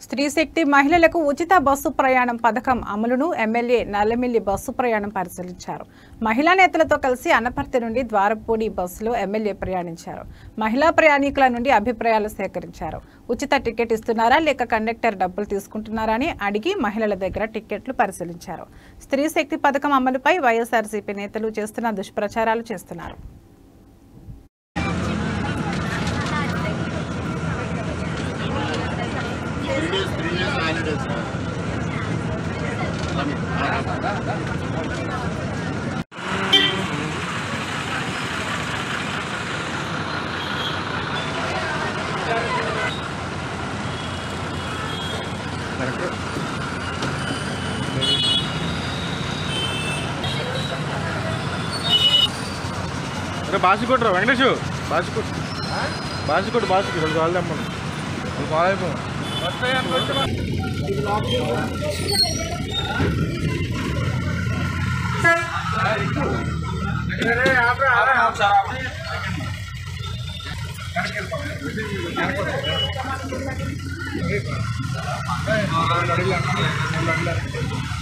స్త్రీ శక్తి మహిళలకు ఉచిత బస్సు ప్రయాణం పథకం అమలును ఎమ్మెల్యే నల్లమిల్లి బస్సు ప్రయాణం పరిశీలించారు. మహిళా నేతలతో కలిసి అనపర్తి నుండి ద్వారపూడి బస్సులో ఎమ్మెల్యే ప్రయాణించారు. మహిళా ప్రయాణికుల నుండి అభిప్రాయాలు సేకరించారు. ఉచిత టికెట్ ఇస్తున్నారా లేక కండక్టర్ డబ్బులు తీసుకుంటున్నారా అని అడిగి మహిళల దగ్గర టికెట్లు పరిశీలించారు. స్త్రీ శక్తి పథకం అమలుపై వైఎస్ఆర్సీపీ నేతలు చేస్తున్న దుష్ప్రచారాలు చేస్తున్నారు. బాసికొట్టు వెంకటేష్ బాసికొట్టు బాసికొట్టు బాసికి రెండు కాళ్ళు తెమ్మను కాలైపో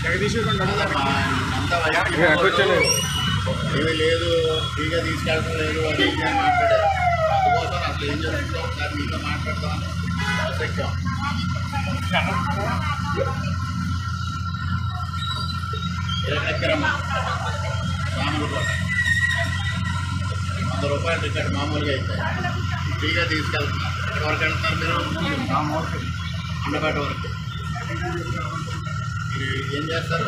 జగదీష్ ఏమీ లేదు, ఫ్రీగా తీసుకెళ్ళడం లేదు అని మాట్లాడారు. అందుకోసం అసలు ఏం జరుగుతుందో ఒకసారి మీతో మాట్లాడతాం. ఎక్కడమ్మా మామూలుగా 100 రూపాయల టికెట్ మామూలుగా అయితే ఫ్రీగా తీసుకెళ్తున్నారు. ఎక్కడి వరకు వెళ్తున్నారు మీరు? అండపేట వరకు. మీరు ఏం చేస్తారు?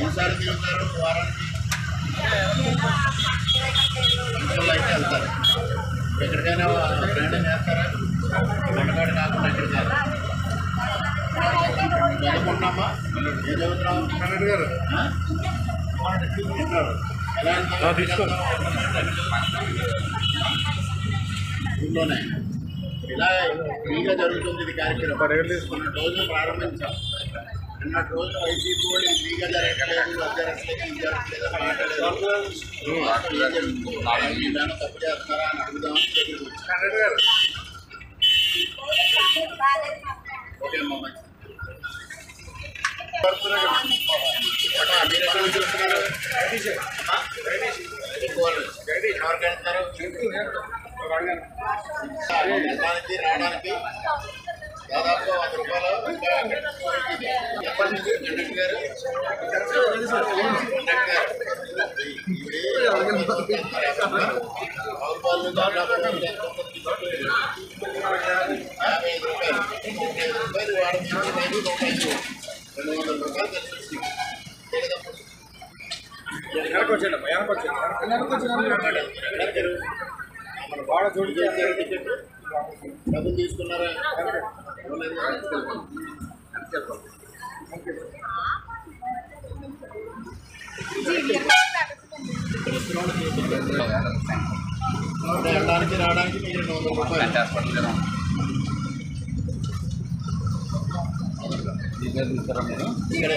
ఈసారి తిరుగుతారు వారానికి అయితే వెళ్తారు. ఎక్కడికైనా ప్రయాణం చేస్తారా? వెంటకాడు కాకుండా ఎక్కడికారు చదువుకుంటున్నామా? ఏం చదువుతున్నావు కన్నడ గారు? ఎలా ఊళ్ళోనే ఇలా ఫ్రీగా జరుగుతుంది ఇది కార్యక్రమం. తీసుకున్న రోజు ప్రారంభించాం. నిన్నటి రోజు వైసీపీ వాళ్ళు ఫ్రీగా జరగలేదు, అది జరగలేదు, ఇది జరగలేదు మాట్లాడలేదు. ఏమైనా తప్పు చేస్తున్నారా అని అడుగుదామని దగ్గరికి వచ్చారు. ఓకే అమ్మా, మీరు ఎక్కడ నుంచి వస్తున్నారు? ఎవరికి వెళ్తున్నారు? వెళ్ళడానికి రావడానికి దాదాపు 100 రూపాయలు. డబ్బులు తీసుకున్నారా? వెళ్ళడానికి రావడానికి మీరు 100 రూపాయలు. ఇక్కడ